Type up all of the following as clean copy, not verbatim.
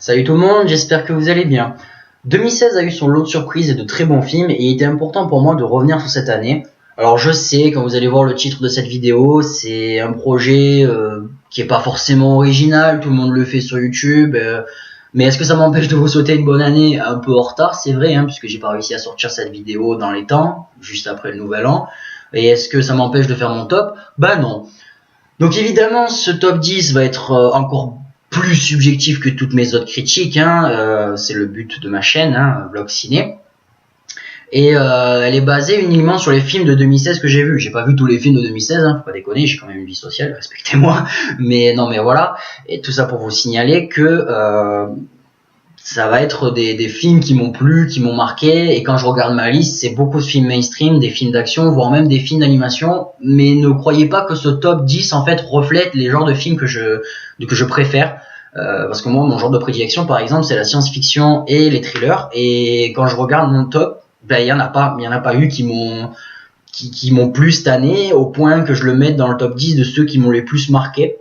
Salut tout le monde, j'espère que vous allez bien. 2016 a eu son lot de surprises et de très bons films et il était important pour moi de revenir sur cette année. Alors je sais, quand vous allez voir le titre de cette vidéo, c'est un projet qui est pas forcément original, tout le monde le fait sur YouTube. Mais est-ce que ça m'empêche de vous souhaiter une bonne année un peu en retard? C'est vrai, puisque j'ai pas réussi à sortir cette vidéo dans les temps, juste après le nouvel an. Et est-ce que ça m'empêche de faire mon top? Bah non. Donc évidemment, ce top 10 va être encore plus subjectif que toutes mes autres critiques, c'est le but de ma chaîne, Vlog Ciné. Et elle est basée uniquement sur les films de 2016 que j'ai vus. J'ai pas vu tous les films de 2016, faut pas déconner, j'ai quand même une vie sociale, respectez-moi. Mais non, mais voilà. Et tout ça pour vous signaler que ça va être des films qui m'ont plu, qui m'ont marqué, et quand je regarde ma liste, c'est beaucoup de films mainstream, des films d'action, voire même des films d'animation, mais ne croyez pas que ce top 10 en fait reflète les genres de films que je préfère, parce que moi mon genre de prédilection par exemple c'est la science-fiction et les thrillers, et quand je regarde mon top, il y en a pas eu qui m'ont plu cette année, au point que je le mette dans le top 10 de ceux qui m'ont les plus marqué.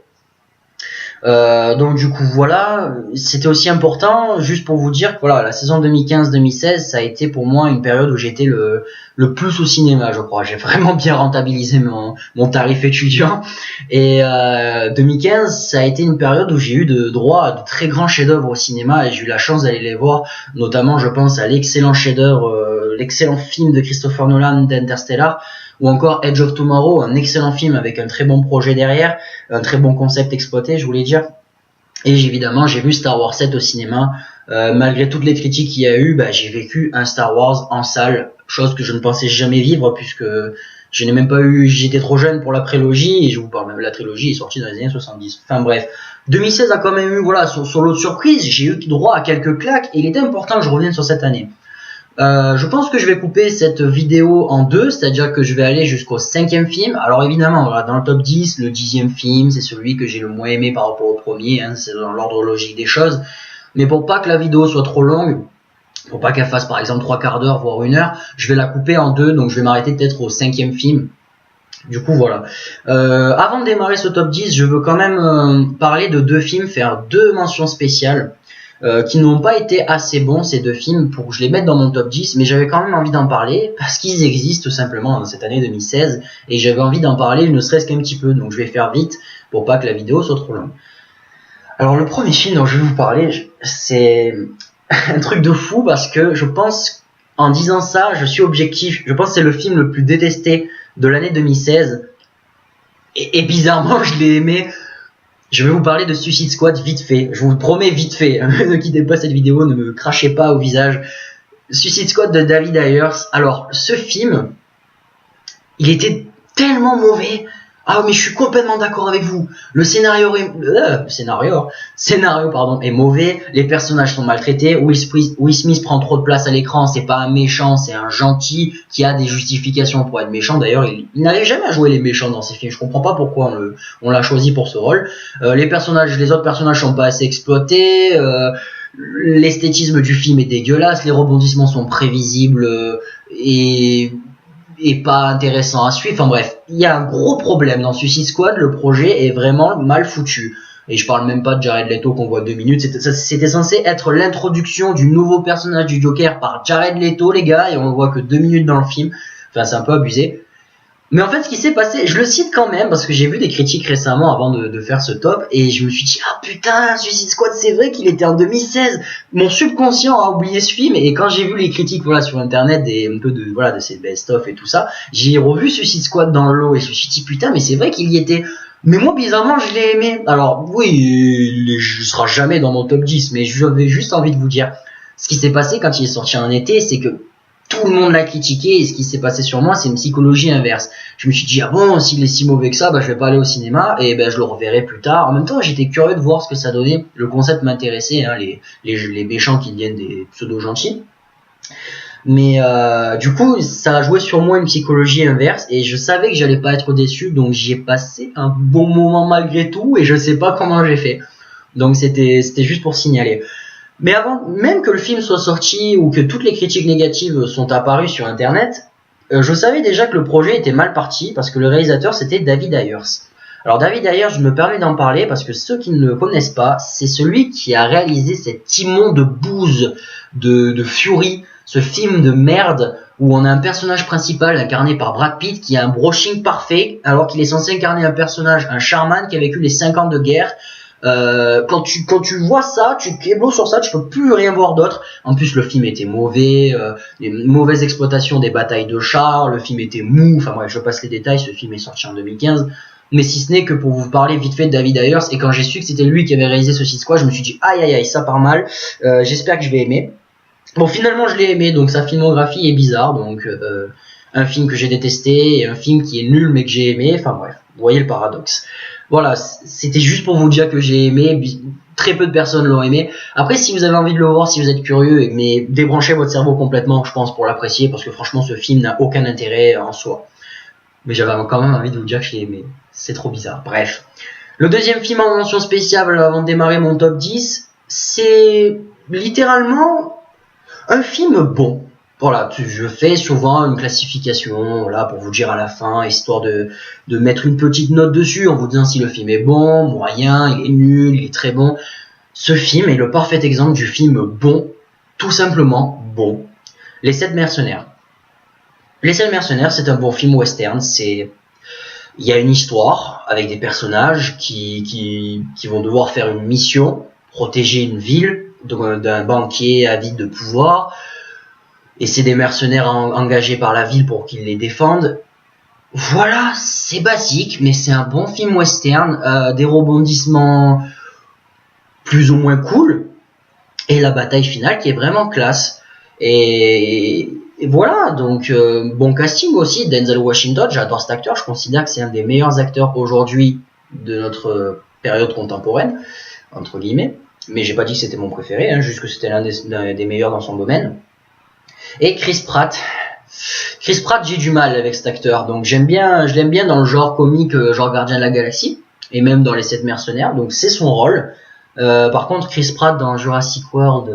Donc du coup voilà, c'était aussi important juste pour vous dire que voilà, la saison 2015-2016 ça a été pour moi une période où j'étais le plus au cinéma, je crois. J'ai vraiment bien rentabilisé mon tarif étudiant, et 2015 ça a été une période où j'ai eu droit à de très grands chefs-d'œuvre au cinéma, et j'ai eu la chance d'aller les voir, notamment je pense à l'excellent chef-d'œuvre, l'excellent film de Christopher Nolan d'Interstellar, ou encore Edge of Tomorrow, un excellent film avec un très bon projet derrière, un très bon concept exploité, je voulais dire. Et évidemment, j'ai vu Star Wars 7 au cinéma. Malgré toutes les critiques qu'il y a eu, j'ai vécu un Star Wars en salle, chose que je ne pensais jamais vivre, puisque je n'ai même pas eu, j'étais trop jeune pour la prélogie, et je vous parle même, la trilogie est sortie dans les années 70. Enfin bref, 2016 a quand même eu, voilà, son lot de surprises, j'ai eu droit à quelques claques, et il était important que je revienne sur cette année. Je pense que je vais couper cette vidéo en deux, c'est-à-dire que je vais aller jusqu'au 5e film. Alors évidemment, voilà, dans le top 10, le 10e film, c'est celui que j'ai le moins aimé par rapport au premier, c'est dans l'ordre logique des choses. Mais pour pas que la vidéo soit trop longue, pour pas qu'elle fasse par exemple 3/4 d'heure, voire 1 heure, je vais la couper en deux, donc je vais m'arrêter peut-être au 5e film. Du coup voilà. Avant de démarrer ce top 10, je veux quand même parler de deux films, faire deux mentions spéciales. Qui n'ont pas été assez bons, ces deux films, pour que je les mette dans mon top 10, mais j'avais quand même envie d'en parler parce qu'ils existent tout simplement dans cette année 2016, et j'avais envie d'en parler ne serait-ce qu'un petit peu, donc je vais faire vite pour pas que la vidéo soit trop longue. Alors le premier film dont je vais vous parler, c'est un truc de fou, parce que je pense, en disant ça, je suis objectif, je pense que c'est le film le plus détesté de l'année 2016, et bizarrement je l'ai aimé. Je vais vous parler de Suicide Squad vite fait, je vous le promets vite fait, ne quittez pas cette vidéo, ne me crachez pas au visage. Suicide Squad de David Ayers. Alors ce film, il était tellement mauvais. Ah mais je suis complètement d'accord avec vous. Le scénario est mauvais, les personnages sont maltraités, Will Smith prend trop de place à l'écran, c'est pas un méchant, c'est un gentil qui a des justifications pour être méchant. D'ailleurs, il n'arrive jamais à jouer les méchants dans ses films, je comprends pas pourquoi on l'a choisi pour ce rôle. Les autres personnages sont pas assez exploités, l'esthétisme du film est dégueulasse, les rebondissements sont prévisibles et pas intéressant à suivre. Enfin bref, il y a un gros problème dans Suicide Squad, le projet est vraiment mal foutu. Et je parle même pas de Jared Leto qu'on voit 2 minutes, c'était censé être l'introduction du nouveau personnage du Joker par Jared Leto, les gars, et on le voit que 2 minutes dans le film. Enfin c'est un peu abusé. Mais en fait ce qui s'est passé, je le cite quand même parce que j'ai vu des critiques récemment avant de faire ce top, et je me suis dit ah putain, Suicide Squad, c'est vrai qu'il était en 2016. Mon subconscient a oublié ce film, et quand j'ai vu les critiques sur internet un peu de ces best-of et tout ça, j'ai revu Suicide Squad dans le lot, et je me suis dit putain, mais c'est vrai qu'il y était. Mais moi bizarrement je l'ai aimé. Alors oui, il sera jamais dans mon top 10, mais j'avais juste envie de vous dire ce qui s'est passé quand il est sorti en été, c'est que tout le monde l'a critiqué, et ce qui s'est passé sur moi, c'est une psychologie inverse. Je me suis dit, ah bon, s'il est si mauvais que ça, je vais pas aller au cinéma, et je le reverrai plus tard. En même temps, j'étais curieux de voir ce que ça donnait. Le concept m'intéressait, les méchants qui deviennent des pseudo-gentils. Mais du coup, ça a joué sur moi une psychologie inverse, et je savais que j'allais pas être déçu, donc j'y ai passé un bon moment malgré tout, et je sais pas comment j'ai fait. Donc c'était juste pour signaler. Mais avant même que le film soit sorti ou que toutes les critiques négatives sont apparues sur internet, je savais déjà que le projet était mal parti, parce que le réalisateur c'était David Ayers. Alors David Ayer, je me permets d'en parler parce que ceux qui ne le connaissent pas, c'est celui qui a réalisé cet immonde bouse de Fury, ce film de merde où on a un personnage principal incarné par Brad Pitt qui a un brushing parfait alors qu'il est censé incarner un personnage, un charman qui a vécu les 5 ans de guerre. Quand tu vois ça, tu kéblos sur ça, tu peux plus rien voir d'autre. En plus, le film était mauvais, une mauvaise exploitation des batailles de chars, le film était mou. Enfin bref, je passe les détails. Ce film est sorti en 2015, mais si ce n'est que pour vous parler vite fait de David Ayers. Et quand j'ai su que c'était lui qui avait réalisé Suicide Squad, je me suis dit aïe aïe aïe, ça part mal. J'espère que je vais aimer. Bon, finalement, je l'ai aimé. Donc sa filmographie est bizarre. Donc un film que j'ai détesté et un film qui est nul mais que j'ai aimé. Enfin bref, vous voyez le paradoxe. Voilà, c'était juste pour vous dire que j'ai aimé. Très peu de personnes l'ont aimé. Après, si vous avez envie de le voir, si vous êtes curieux, mais débranchez votre cerveau complètement, je pense, pour l'apprécier, parce que franchement, ce film n'a aucun intérêt en soi. Mais j'avais quand même envie de vous dire que je l'ai aimé. C'est trop bizarre. Bref. Le deuxième film en mention spéciale avant de démarrer mon top 10, c'est littéralement un film bon. Voilà, je fais souvent une classification, voilà, pour vous dire à la fin, histoire de mettre une petite note dessus en vous disant si le film est bon, moyen, il est nul, il est très bon. Ce film est le parfait exemple du film bon, tout simplement bon. Les 7 mercenaires. Les 7 mercenaires, c'est un bon film western. Il y a une histoire avec des personnages qui vont devoir faire une mission, protéger une ville d'un banquier avide de pouvoir. Et c'est des mercenaires engagés par la ville pour qu'ils les défendent. Voilà, c'est basique, mais c'est un bon film western, des rebondissements plus ou moins cool, et la bataille finale qui est vraiment classe. Et voilà, donc bon casting aussi, Denzel Washington, j'adore cet acteur, je considère que c'est un des meilleurs acteurs aujourd'hui de notre période contemporaine, entre guillemets, mais j'ai pas dit que c'était mon préféré, hein, juste que c'était l'un des meilleurs dans son domaine. Et Chris Pratt, j'ai du mal avec cet acteur, donc je l'aime bien dans le genre comique, genre Gardien de la Galaxie, et même dans Les 7 mercenaires, donc c'est son rôle. Par contre, Chris Pratt dans Jurassic World,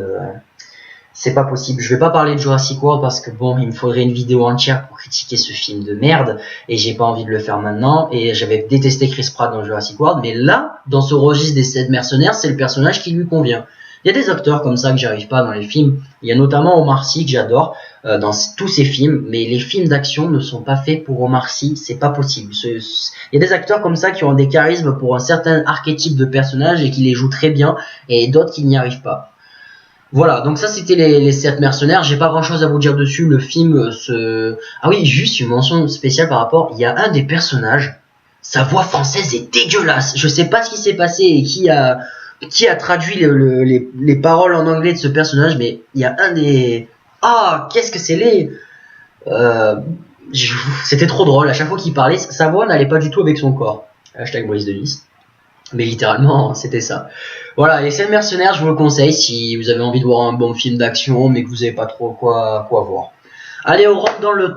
c'est pas possible. Je vais pas parler de Jurassic World parce que bon, il me faudrait une vidéo entière pour critiquer ce film de merde, et j'ai pas envie de le faire maintenant, et j'avais détesté Chris Pratt dans Jurassic World, mais là, dans ce registre des 7 mercenaires, c'est le personnage qui lui convient. Il y a des acteurs comme ça que j'arrive pas dans les films. Il y a notamment Omar Sy que j'adore dans tous ses films, mais les films d'action ne sont pas faits pour Omar Sy, c'est pas possible. Il y a des acteurs comme ça qui ont des charismes pour un certain archétype de personnage et qui les jouent très bien, et d'autres qui n'y arrivent pas. Voilà, donc ça c'était les 7 mercenaires. J'ai pas grand chose à vous dire dessus. Le film Ah oui, juste une mention spéciale par rapport. Il y a un des personnages, sa voix française est dégueulasse. Je sais pas ce qui s'est passé et qui a traduit les paroles en anglais de ce personnage, mais il y a un des... Ah, qu'est-ce que c'est C'était trop drôle, à chaque fois qu'il parlait, sa voix n'allait pas du tout avec son corps. Hashtag Boris de Nice. Mais littéralement, c'était ça. Voilà, les 7 mercenaires, je vous le conseille si vous avez envie de voir un bon film d'action, mais que vous n'avez pas trop quoi voir. Allez, on rentre dans le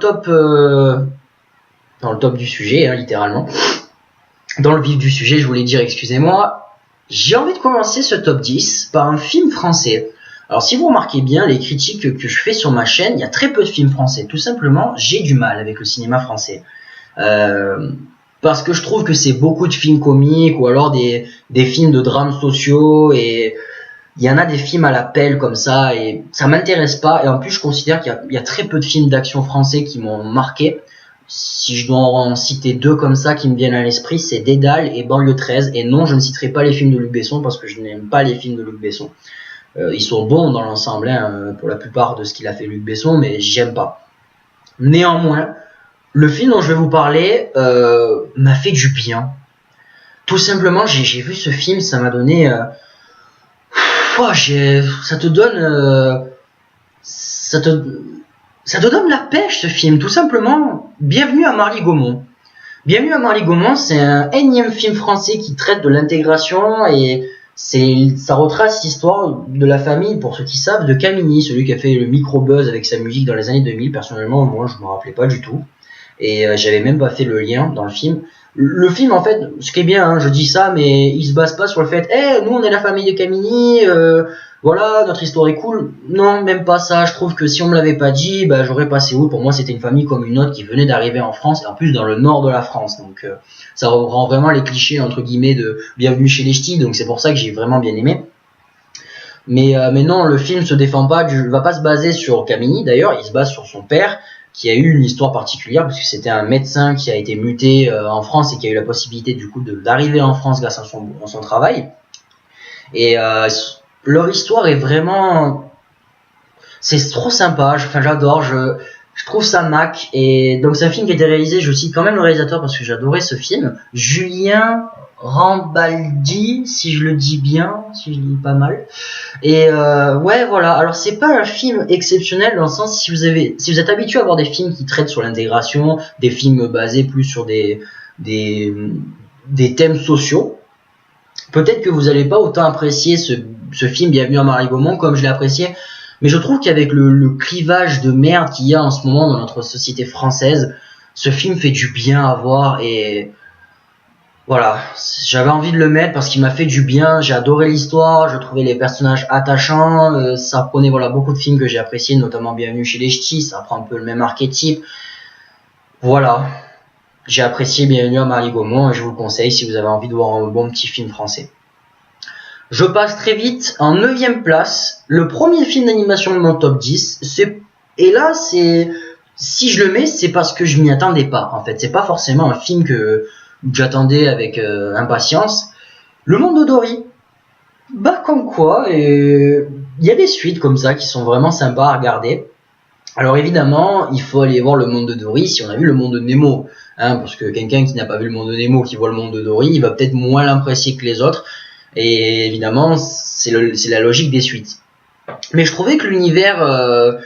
top du sujet, hein, littéralement. Dans le vif du sujet, je voulais dire, excusez-moi. J'ai envie de commencer ce top 10 par un film français. Alors si vous remarquez bien les critiques que je fais sur ma chaîne, il y a très peu de films français. Tout simplement, j'ai du mal avec le cinéma français. Parce que je trouve que c'est beaucoup de films comiques ou alors des films de drames sociaux, et il y en a des films à la pelle comme ça et ça m'intéresse pas. Et en plus, je considère qu'il y a très peu de films d'action français qui m'ont marqué. Si je dois en citer 2 comme ça qui me viennent à l'esprit, c'est Dédale et Banlieue 13. Et non, je ne citerai pas les films de Luc Besson parce que je n'aime pas les films de Luc Besson. Ils sont bons dans l'ensemble, hein, pour la plupart de ce qu'il a fait Luc Besson, mais j'aime pas. Néanmoins, le film dont je vais vous parler m'a fait du bien. Tout simplement, j'ai vu ce film, ça m'a donné... ça te donne la pêche, ce film, tout simplement. Bienvenue à Marly-Gaumont. Bienvenue à Marly-Gaumont, c'est un énième film français qui traite de l'intégration, et ça retrace l'histoire de la famille, pour ceux qui savent, de Camini, celui qui a fait le micro-buzz avec sa musique dans les années 2000. Personnellement, moi, je me rappelais pas du tout. Et j'avais même pas fait le lien dans le film. Le film, en fait, ce qui est bien, hein, je dis ça, mais il se base pas sur le fait, nous on est la famille de Camini, voilà, notre histoire est cool. Non, même pas ça. Je trouve que si on me l'avait pas dit, bah, j'aurais passé où. Pour moi, c'était une famille comme une autre qui venait d'arriver en France, et en plus dans le nord de la France. Donc ça rend vraiment les clichés entre guillemets de Bienvenue chez les Ch'tis. Donc c'est pour ça que j'ai vraiment bien aimé. Mais non, le film se défend pas, va pas se baser sur Camille d'ailleurs, il se base sur son père qui a eu une histoire particulière parce que c'était un médecin qui a été muté en France et qui a eu la possibilité du coup d'arriver en France grâce à son travail. Et leur histoire est vraiment, c'est trop sympa, enfin j'adore, je trouve ça mac. Et donc c'est un film qui a été réalisé, je cite quand même le réalisateur parce que j'adorais ce film, Julien Rambaldi, si je le dis bien, si je le dis pas mal. Et ouais, voilà. Alors c'est pas un film exceptionnel dans le sens si vous êtes habitué à voir des films qui traitent sur l'intégration, des films basés plus sur des thèmes sociaux, peut-être que vous allez pas autant apprécier ce film Bienvenue à Marie-Gaumont comme je l'ai apprécié. Mais je trouve qu'avec le clivage de merde qu'il y a en ce moment dans notre société française, ce film fait du bien à voir et voilà, j'avais envie de le mettre parce qu'il m'a fait du bien, j'ai adoré l'histoire, je trouvais les personnages attachants, ça reprenait voilà, beaucoup de films que j'ai appréciés, notamment Bienvenue chez les Ch'tis, ça prend un peu le même archétype. Voilà, j'ai apprécié Bienvenue à Marie-Gaumont et je vous le conseille si vous avez envie de voir un bon petit film français. Je passe très vite en 9ème place, le premier film d'animation de mon top 10, et là c'est, si je le mets, c'est parce que je m'y attendais pas, en fait, c'est pas forcément un film que j'attendais avec impatience. Le Monde de Dory, bah comme quoi, il y a des suites comme ça qui sont vraiment sympas à regarder. Alors évidemment, il faut aller voir Le Monde de Dory si on a vu Le Monde de Nemo, hein, parce que quelqu'un qui n'a pas vu Le Monde de Nemo, qui voit Le Monde de Dory, il va peut-être moins l'apprécier que les autres. Et évidemment, c'est la logique des suites. Mais je trouvais que l'univers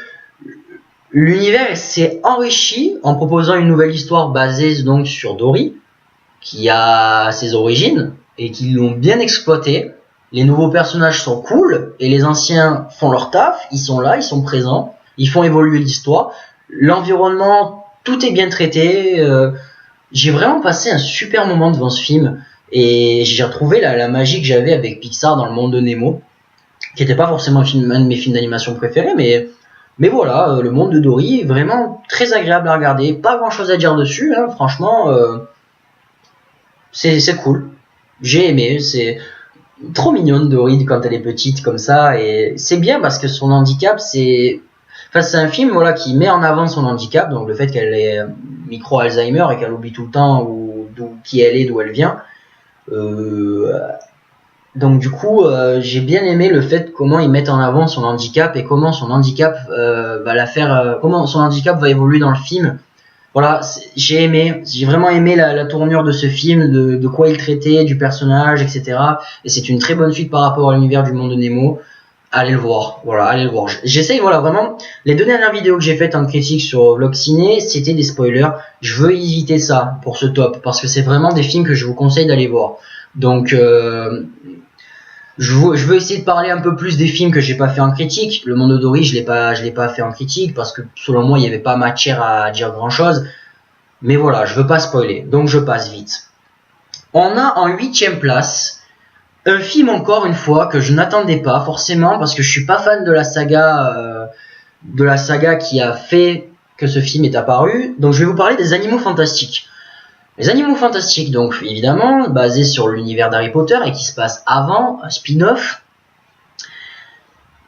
s'est enrichi en proposant une nouvelle histoire basée donc sur Dory, qui a ses origines et qui l'ont bien exploité. Les nouveaux personnages sont cool et les anciens font leur taf, ils sont là, ils sont présents, ils font évoluer l'histoire. L'environnement, tout est bien traité. J'ai vraiment passé un super moment devant ce film et j'ai retrouvé la magie que j'avais avec Pixar dans Le Monde de Nemo, qui n'était pas forcément un de mes films d'animation préférés, mais voilà, Le Monde de Dory, vraiment très agréable à regarder, pas grand chose à dire dessus, hein, franchement. C'est cool, j'ai aimé, c'est trop mignonne Dory quand elle est petite comme ça, et c'est bien parce que son handicap c'est un film voilà qui met en avant son handicap, donc le fait qu'elle ait micro Alzheimer et qu'elle oublie tout le temps qui elle est, d'où elle vient. Donc du coup j'ai bien aimé le fait comment ils mettent en avant son handicap et comment son handicap comment son handicap va évoluer dans le film. Voilà, j'ai vraiment aimé la tournure de ce film, de quoi il traitait, du personnage, etc. Et c'est une très bonne suite par rapport à l'univers du Monde de Nemo. Allez le voir, voilà, allez le voir. J'essaye, voilà, vraiment, les 2 dernières vidéos que j'ai faites en critique sur Vlog Ciné, c'était des spoilers. Je veux éviter ça pour ce top, parce que c'est vraiment des films que je vous conseille d'aller voir. Donc, je veux essayer de parler un peu plus des films que j'ai pas fait en critique. Le Monde de Dory, je l'ai pas fait en critique parce que selon moi il y avait pas matière à dire grand chose. Mais voilà, je veux pas spoiler, donc je passe vite. On a en 8ème place un film encore une fois que je n'attendais pas forcément parce que je suis pas fan de la saga qui a fait que ce film est apparu. Donc je vais vous parler des Animaux Fantastiques. Les Animaux Fantastiques, donc évidemment, basés sur l'univers d'Harry Potter et qui se passe avant, un spin-off.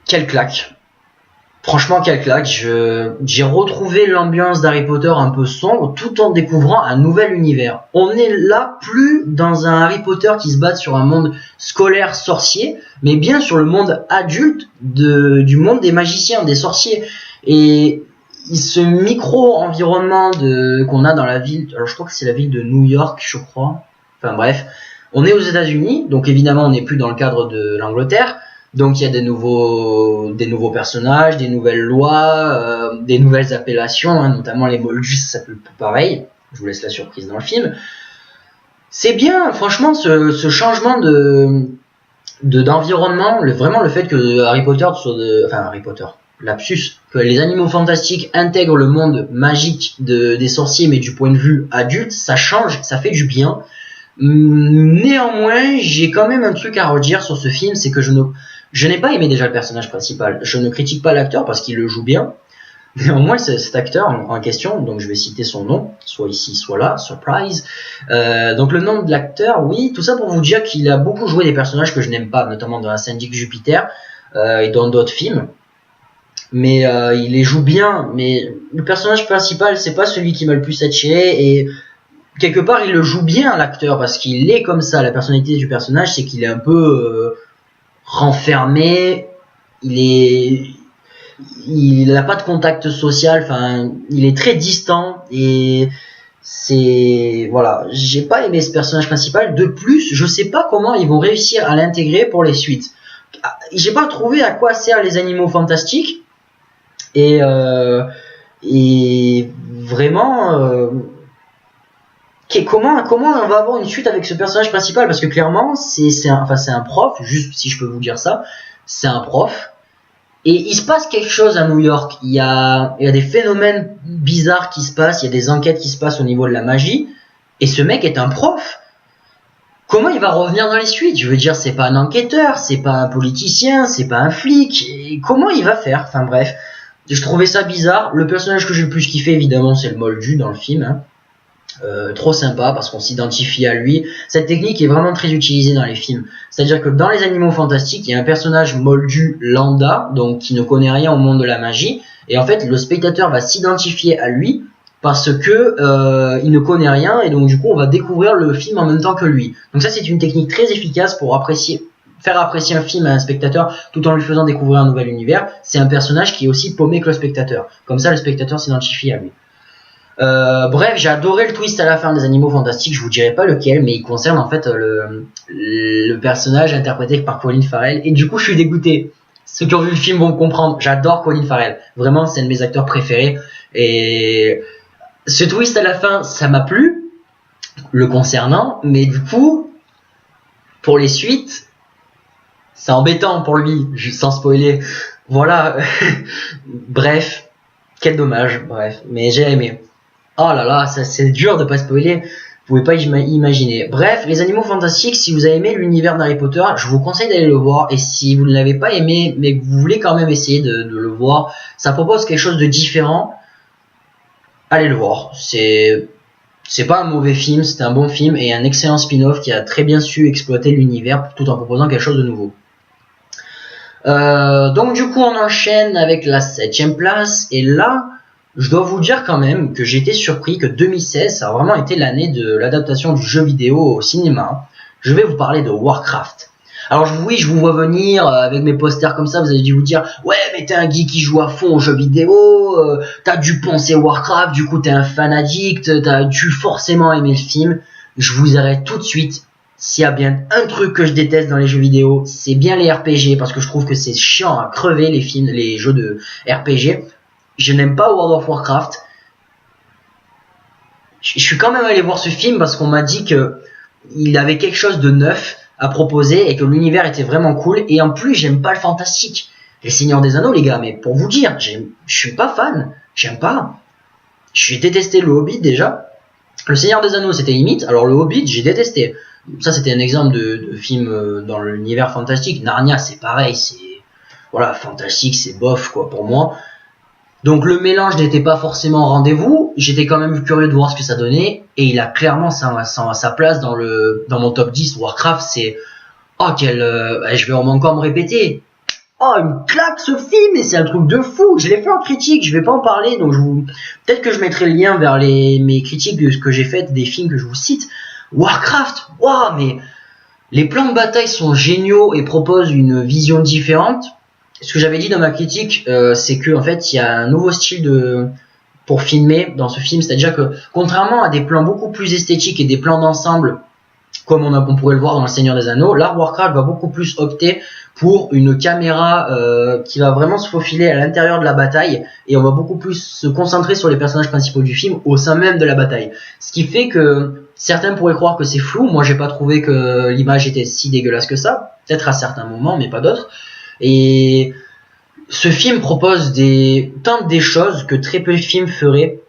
Quelle claque! Franchement, quelle claque! J'ai retrouvé l'ambiance d'Harry Potter un peu sombre tout en découvrant un nouvel univers. On est là plus dans un Harry Potter qui se base sur un monde scolaire sorcier, mais bien sur le monde adulte du monde des magiciens, des sorciers. Et ce micro-environnement qu'on a dans la ville, alors je crois que c'est la ville de New York, je crois. Enfin bref, on est aux États-Unis, donc évidemment on n'est plus dans le cadre de l'Angleterre. Donc il y a des nouveaux personnages, des nouvelles lois, des nouvelles appellations, hein, notamment les Moldus, ça s'appelle plus pareil. Je vous laisse la surprise dans le film. C'est bien, franchement, ce changement d'environnement, vraiment le fait que Harry Potter lapsus, que les Animaux Fantastiques intègrent le monde magique des sorciers, mais du point de vue adulte, ça change, ça fait du bien. Néanmoins, j'ai quand même un truc à redire sur ce film, c'est que Je n'ai pas aimé déjà le personnage principal. Je ne critique pas l'acteur parce qu'il le joue bien. Néanmoins, cet acteur en question, donc je vais citer son nom, soit ici, soit là, surprise. Donc le nom de l'acteur, oui, tout ça pour vous dire qu'il a beaucoup joué des personnages que je n'aime pas, notamment dans la Syndic Jupiter et dans d'autres films. Mais il les joue bien. Mais le personnage principal, c'est pas celui qui m'a le plus attiré. Et quelque part, il le joue bien, l'acteur, parce qu'il est comme ça. La personnalité du personnage, c'est qu'il est un peu renfermé. Il n'a pas de contact social. Enfin, il est très distant. Et c'est voilà. J'ai pas aimé ce personnage principal. De plus, je sais pas comment ils vont réussir à l'intégrer pour les suites. J'ai pas trouvé à quoi servent les animaux fantastiques. Et vraiment, comment on va avoir une suite avec ce personnage principal, parce que clairement c'est un prof, juste si je peux vous dire ça, c'est un prof, et il se passe quelque chose à New York. Il y a des phénomènes bizarres qui se passent, il y a des enquêtes qui se passent au niveau de la magie, et ce mec est un prof. Comment il va revenir dans les suites? Je veux dire, c'est pas un enquêteur, c'est pas un politicien, c'est pas un flic, et comment il va faire? Enfin bref, je trouvais ça bizarre. Le personnage que j'ai le plus kiffé, évidemment, c'est le Moldu dans le film, hein. Trop sympa parce qu'on s'identifie à lui. Cette technique est vraiment très utilisée dans les films. C'est-à-dire que dans les animaux fantastiques, il y a un personnage moldu lambda, donc qui ne connaît rien au monde de la magie, et en fait le spectateur va s'identifier à lui parce que il ne connaît rien, et donc du coup on va découvrir le film en même temps que lui. Donc ça, c'est une technique très efficace pour faire apprécier un film à un spectateur tout en lui faisant découvrir un nouvel univers. C'est un personnage qui est aussi paumé que le spectateur. Comme ça, le spectateur s'identifie à lui. Bref, j'ai adoré le twist à la fin des Animaux Fantastiques. Je vous dirai pas lequel, mais il concerne en fait le personnage interprété par Colin Farrell. Et du coup, je suis dégoûté. Ceux qui ont vu le film vont comprendre. J'adore Colin Farrell. Vraiment, c'est un de mes acteurs préférés. Et ce twist à la fin, ça m'a plu, le concernant. Mais du coup, pour les suites, c'est embêtant pour lui, sans spoiler. Voilà. Bref, quel dommage. Bref, mais j'ai aimé. Oh là là, c'est dur de pas spoiler. Vous pouvez pas imaginer. Bref, les Animaux Fantastiques, si vous avez aimé l'univers d'Harry Potter, je vous conseille d'aller le voir. Et si vous ne l'avez pas aimé, mais que vous voulez quand même essayer de le voir, ça propose quelque chose de différent. Allez le voir. C'est pas un mauvais film, c'est un bon film et un excellent spin-off qui a très bien su exploiter l'univers tout en proposant quelque chose de nouveau. Donc du coup, on enchaîne avec la 7ème place. Et là, je dois vous dire quand même que j'ai été surpris que 2016, ça a vraiment été l'année de l'adaptation du jeu vidéo au cinéma. Je vais vous parler de Warcraft. Alors oui, je vous vois venir avec mes posters comme ça, vous avez dû vous dire « Ouais, mais t'es un geek qui joue à fond aux jeux vidéo, t'as dû penser Warcraft, du coup t'es un fan addict, t'as dû forcément aimer le film. » Je vous arrête tout de suite. S'il y a bien un truc que je déteste dans les jeux vidéo, c'est bien les RPG, parce que je trouve que c'est chiant à crever les jeux de RPG. Je n'aime pas World of Warcraft. Je suis quand même allé voir ce film parce qu'on m'a dit que il avait quelque chose de neuf à proposer et que l'univers était vraiment cool. Et en plus, j'aime pas le fantastique. Les Seigneurs des Anneaux, les gars, mais pour vous dire, je suis pas fan. J'aime pas. J'ai détesté le Hobbit déjà. Le Seigneur des Anneaux, c'était limite. Alors le Hobbit, j'ai détesté. Ça, c'était un exemple de film dans l'univers fantastique. Narnia, c'est pareil. C'est voilà, fantastique, c'est bof quoi pour moi. Donc le mélange n'était pas forcément au rendez-vous. J'étais quand même curieux de voir ce que ça donnait. Et il a clairement sa place dans mon top 10. Warcraft, c'est... Oh, je vais encore me répéter. Oh, il me claque ce film et c'est un truc de fou. Je l'ai fait en critique, je vais pas en parler. Donc peut-être que je mettrai le lien vers mes critiques de ce que j'ai fait des films que je vous cite. Warcraft, waouh, mais les plans de bataille sont géniaux et proposent une vision différente. Ce que j'avais dit dans ma critique, c'est que en fait, il y a un nouveau style pour filmer dans ce film, c'est-à-dire que contrairement à des plans beaucoup plus esthétiques et des plans d'ensemble, comme on pourrait le voir dans Le Seigneur des Anneaux, là Warcraft va beaucoup plus opter pour une caméra qui va vraiment se faufiler à l'intérieur de la bataille et on va beaucoup plus se concentrer sur les personnages principaux du film au sein même de la bataille. Ce qui fait que certains pourraient croire que c'est flou. Moi, j'ai pas trouvé que l'image était si dégueulasse que ça, peut-être à certains moments, mais pas d'autres. Et ce film propose tente des choses que très peu de films feraient,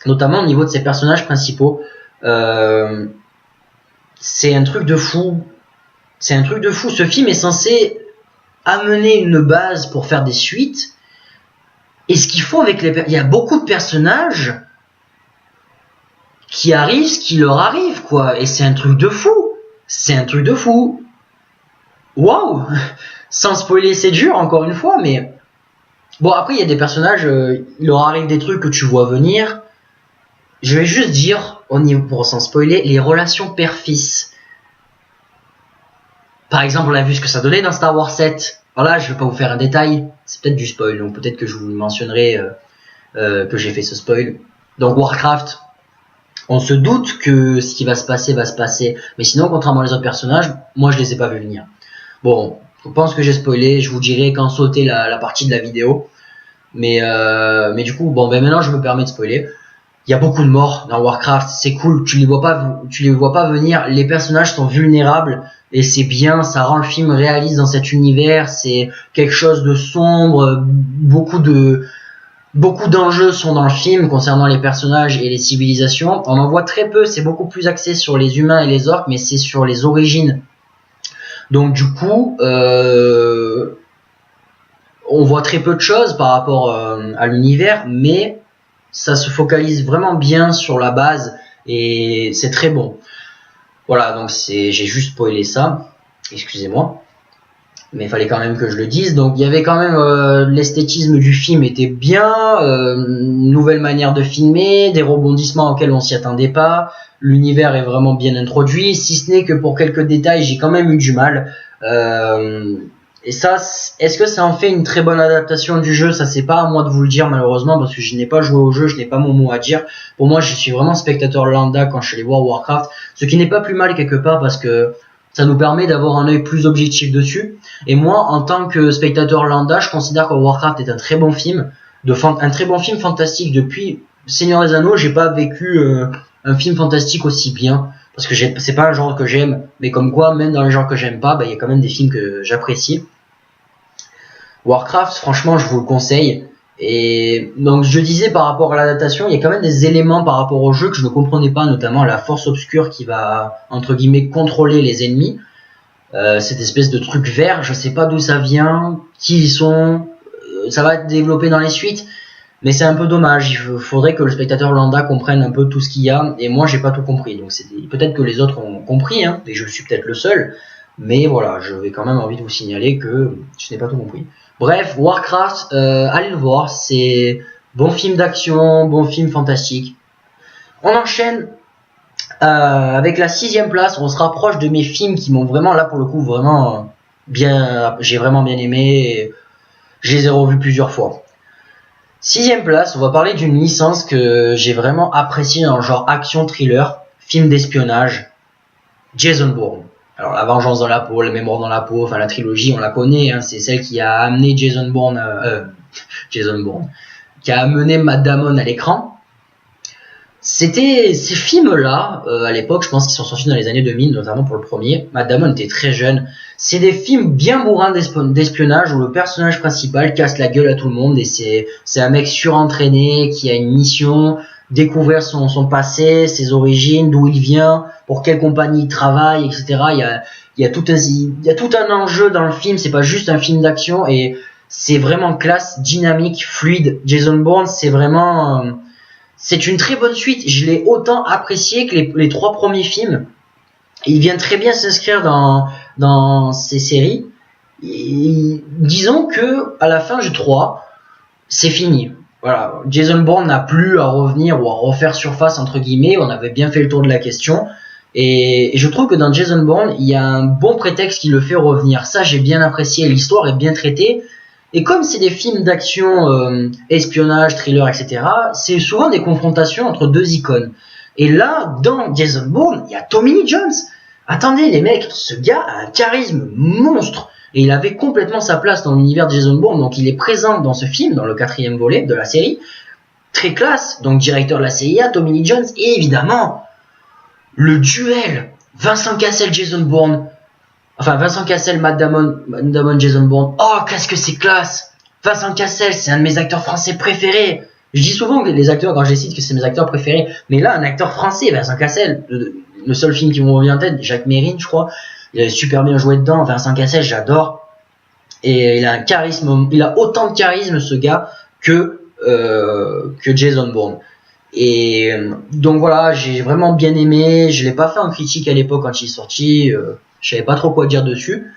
notamment au niveau de ses personnages principaux. C'est un truc de fou. Ce film est censé amener une base pour faire des suites. Et ce qu'ils font avec il y a beaucoup de personnages qui arrivent ce qui leur arrive, quoi. Et c'est un truc de fou. C'est un truc de fou. Waouh. Sans spoiler, c'est dur, encore une fois, mais... Bon, après, il y a des personnages, il leur arrive des trucs que tu vois venir. Je vais juste dire, pour sans spoiler, les relations père-fils. Par exemple, on a vu ce que ça donnait dans Star Wars 7. Voilà, je vais pas vous faire un détail. C'est peut-être du spoil, donc peut-être que je vous mentionnerai que j'ai fait ce spoil. Donc Warcraft, on se doute que ce qui va se passer. Mais sinon, contrairement aux autres personnages, moi je les ai pas vus venir. Bon, je pense que j'ai spoilé. Je vous dirai quand sauter la partie de la vidéo. Mais du coup, bon, ben maintenant je me permets de spoiler. Il y a beaucoup de morts dans Warcraft. C'est cool. Tu les vois pas venir. Les personnages sont vulnérables. Et c'est bien, ça rend le film réaliste dans cet univers, c'est quelque chose de sombre, beaucoup d'enjeux sont dans le film concernant les personnages et les civilisations. On en voit très peu, c'est beaucoup plus axé sur les humains et les orques, mais c'est sur les origines. Donc du coup, on voit très peu de choses par rapport à l'univers, mais ça se focalise vraiment bien sur la base et c'est très bon. Voilà, donc j'ai juste spoilé ça, excusez-moi, mais il fallait quand même que je le dise. Donc il y avait quand même l'esthétisme du film était bien, une nouvelle manière de filmer, des rebondissements auxquels on s'y attendait pas, l'univers est vraiment bien introduit, si ce n'est que pour quelques détails j'ai quand même eu du mal. Et ça, est-ce que ça en fait une très bonne adaptation du jeu? Ça, c'est pas à moi de vous le dire malheureusement parce que je n'ai pas joué au jeu, je n'ai pas mon mot à dire. Pour moi, je suis vraiment spectateur lambda quand je suis allé voir Warcraft, ce qui n'est pas plus mal quelque part parce que ça nous permet d'avoir un œil plus objectif dessus. Et moi, en tant que spectateur lambda, je considère que Warcraft est un très bon film, un très bon film fantastique. Depuis Seigneur des Anneaux, j'ai pas vécu un film fantastique aussi bien. Parce que c'est pas un genre que j'aime, mais comme quoi, même dans les genres que j'aime pas, il y a quand même des films que j'apprécie. Warcraft, franchement, je vous le conseille. Et donc, je disais par rapport à l'adaptation, il y a quand même des éléments par rapport au jeu que je ne comprenais pas, notamment la force obscure qui va, entre guillemets, contrôler les ennemis. Cette espèce de truc vert, je sais pas d'où ça vient, qui ils sont, ça va être développé dans les suites. Mais c'est un peu dommage, il faudrait que le spectateur lambda comprenne un peu tout ce qu'il y a, et moi j'ai pas tout compris, donc peut-être que les autres ont compris, hein, et je suis peut-être le seul, mais voilà, je vais quand même envie de vous signaler que je n'ai pas tout compris. Bref, Warcraft, allez le voir, c'est bon film d'action, bon film fantastique. On enchaîne avec la 6ème place, on se rapproche de mes films qui m'ont vraiment, là pour le coup, vraiment bien, j'ai vraiment bien aimé, et je les ai revus plusieurs fois. 6ème place, on va parler d'une licence que j'ai vraiment appréciée dans le genre action-thriller, film d'espionnage, Jason Bourne. Alors la vengeance dans la peau, la mémoire dans la peau, enfin la trilogie on la connaît, hein, c'est celle qui a amené Jason Bourne, qui a amené Matt Damon à l'écran. C'était ces films-là, à l'époque, je pense qu'ils sont sortis dans les années 2000, notamment pour le premier. Matt Damon était très jeune. C'est des films bien bourrins d'espionnage où le personnage principal casse la gueule à tout le monde et c'est un mec surentraîné qui a une mission, découvrir son passé, ses origines, d'où il vient, pour quelle compagnie il travaille, etc. Il y a tout un enjeu dans le film. C'est pas juste un film d'action et c'est vraiment classe, dynamique, fluide. Jason Bourne, c'est vraiment c'est une très bonne suite. Je l'ai autant apprécié que les 3 premiers films. Il vient très bien s'inscrire dans ces séries. Et disons que à la fin du 3, c'est fini. Voilà, Jason Bourne n'a plus à revenir ou à refaire surface entre guillemets. On avait bien fait le tour de la question. Et je trouve que dans Jason Bourne, il y a un bon prétexte qui le fait revenir. Ça, j'ai bien apprécié. L'histoire est bien traitée. Et comme c'est des films d'action, espionnage, thriller, etc., c'est souvent des confrontations entre 2 icônes. Et là, dans Jason Bourne, il y a Tommy Lee Jones. Attendez, les mecs, ce gars a un charisme monstre. Et il avait complètement sa place dans l'univers de Jason Bourne. Donc il est présent dans ce film, dans le 4e volet de la série. Très classe. Donc directeur de la CIA, Tommy Lee Jones. Et évidemment, le duel Vincent Cassel, Jason Bourne. Enfin, Vincent Cassel, Matt Damon, Jason Bourne. Oh, qu'est-ce que c'est classe! Vincent Cassel, c'est un de mes acteurs français préférés. Je dis souvent que les acteurs, quand je les cite, que c'est mes acteurs préférés. Mais là, un acteur français, Vincent Cassel, le seul film qui me revient en tête, Jacques Mérine, je crois. Il avait super bien joué dedans. Vincent Cassel, j'adore. Et il a un charisme, il a autant de charisme ce gars que Jason Bourne. Et donc voilà, j'ai vraiment bien aimé. Je l'ai pas fait en critique à l'époque quand il est sorti. Je savais pas trop quoi dire dessus.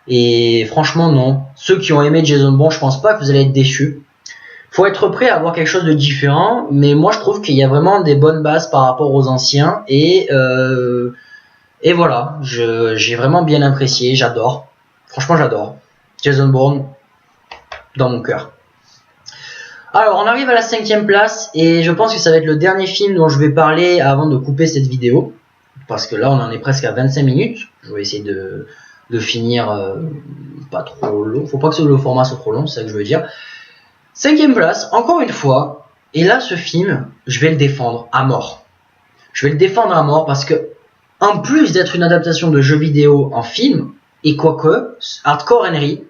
Et franchement non. Ceux qui ont aimé Jason Bourne, je pense pas que vous allez être déçus. Faut être prêt à avoir quelque chose de différent. Mais moi je trouve qu'il y a vraiment des bonnes bases par rapport aux anciens. Et voilà, j'ai vraiment bien apprécié. J'adore. Franchement j'adore. Jason Bourne dans mon cœur. Alors on arrive à la 5e place et je pense que ça va être le dernier film dont je vais parler avant de couper cette vidéo, parce que là on en est presque à 25 minutes. Je vais essayer de finir pas trop long, faut pas que le format soit trop long, c'est ça que je veux dire. 5e place, encore une fois, et là ce film je vais le défendre à mort. Je vais le défendre à mort parce que en plus d'être une adaptation de jeu vidéo en film, et quoique Hardcore Henry,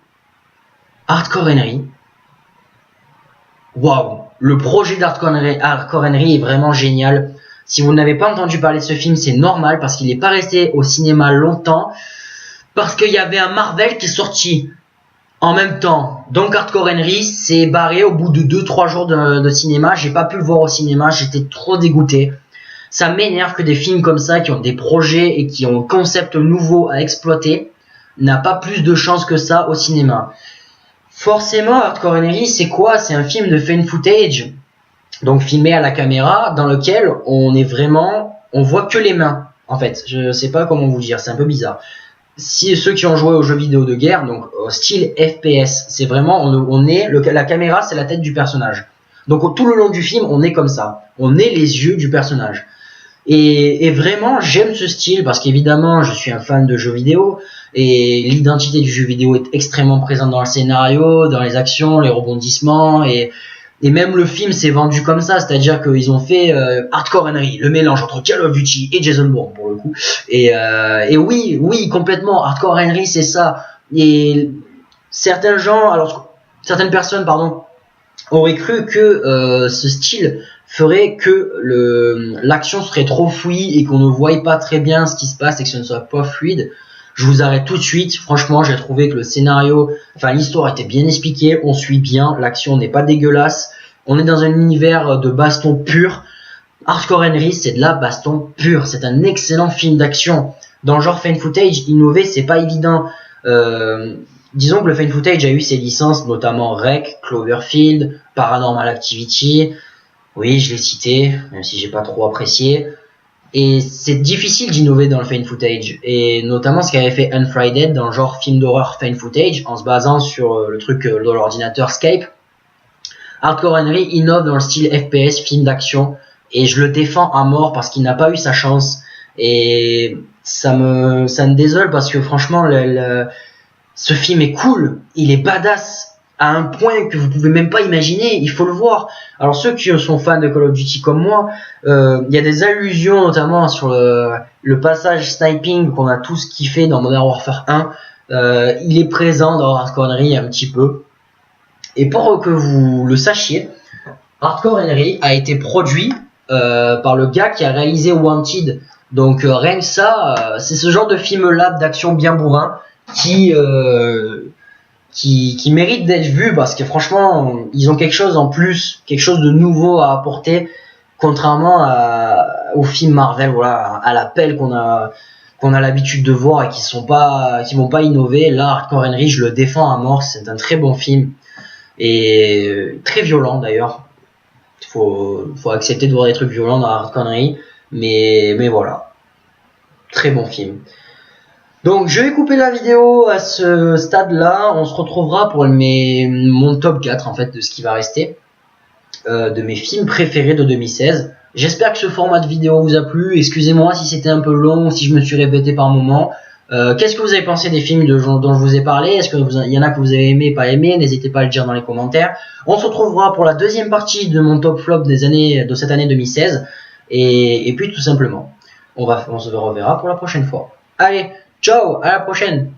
waouh, le projet d'Hardcore Henry est vraiment génial. Si vous n'avez pas entendu parler de ce film, c'est normal parce qu'il n'est pas resté au cinéma longtemps. Parce qu'il y avait un Marvel qui est sorti en même temps. Donc Hardcore Henry s'est barré au bout de 2-3 jours de cinéma. J'ai pas pu le voir au cinéma, j'étais trop dégoûté. Ça m'énerve que des films comme ça, qui ont des projets et qui ont un concept nouveau à exploiter, n'a pas plus de chance que ça au cinéma. Forcément, Hardcore Henry, c'est quoi? C'est un film de fan footage, donc filmé à la caméra, dans lequel on voit que les mains. En fait, je sais pas comment vous dire, c'est un peu bizarre. Si ceux qui ont joué aux jeux vidéo de guerre, donc au style FPS, c'est vraiment, la caméra, c'est la tête du personnage. Donc tout le long du film, on est comme ça, on est les yeux du personnage. Et vraiment, j'aime ce style parce qu'évidemment, je suis un fan de jeux vidéo et l'identité du jeu vidéo est extrêmement présente dans le scénario, dans les actions, les rebondissements et même le film s'est vendu comme ça, c'est-à-dire qu'ils ont fait Hardcore Henry, le mélange entre Call of Duty et Jason Bourne pour le coup. Et oui, complètement, Hardcore Henry, c'est ça. Et certaines personnes, auraient cru que ce style ferait que l'action serait trop fouillie et qu'on ne voie pas très bien ce qui se passe et que ce ne soit pas fluide. Je vous arrête tout de suite. Franchement, j'ai trouvé que le scénario, l'histoire était bien expliquée, on suit bien, l'action n'est pas dégueulasse, on est dans un univers de baston pur. Hardcore Henry, c'est de la baston pure, c'est un excellent film d'action. Dans le genre fan footage, innover, c'est pas évident. Disons que le fan footage a eu ses licences, notamment Rec, Cloverfield, Paranormal Activity. Oui, je l'ai cité, même si j'ai pas trop apprécié. Et c'est difficile d'innover dans le fan footage. Et notamment ce qu'avait fait Unfriended dans le genre film d'horreur fan footage, en se basant sur le truc de l'ordinateur Skype. Hardcore Henry innove dans le style FPS, film d'action. Et je le défends à mort parce qu'il n'a pas eu sa chance. Et ça me désole parce que franchement, ce film est cool. Il est badass. À un point que vous pouvez même pas imaginer, il faut le voir. Alors ceux qui sont fans de Call of Duty comme moi, il y a des allusions notamment sur le passage sniping qu'on a tous kiffé dans Modern Warfare 1. Il est présent dans Hardcore Henry un petit peu. Et pour que vous le sachiez, Hardcore Henry a été produit par le gars qui a réalisé Wanted. Donc rien que ça, c'est ce genre de film là d'action bien bourrin qui mérite d'être vu parce que franchement ils ont quelque chose en plus, quelque chose de nouveau à apporter, contrairement aux films Marvel, voilà, à la pelle qu'on a l'habitude de voir et qui vont pas innover. Là, Hardcore Henry, je le défends à mort, c'est un très bon film et très violent d'ailleurs. Faut accepter de voir des trucs violents dans Hardcore Henry, mais voilà, très bon film. Donc je vais couper la vidéo à ce stade-là. On se retrouvera pour mon top 4 en fait de ce qui va rester de mes films préférés de 2016. J'espère que ce format de vidéo vous a plu. Excusez-moi si c'était un peu long, si je me suis répété par moments. Qu'est-ce que vous avez pensé des films dont je vous ai parlé? Est-ce que il y en a que vous avez aimé, pas aimé? N'hésitez pas à le dire dans les commentaires. On se retrouvera pour la deuxième partie de mon top flop de cette année 2016. Et puis tout simplement, on se reverra pour la prochaine fois. Allez, ciao, à la prochaine!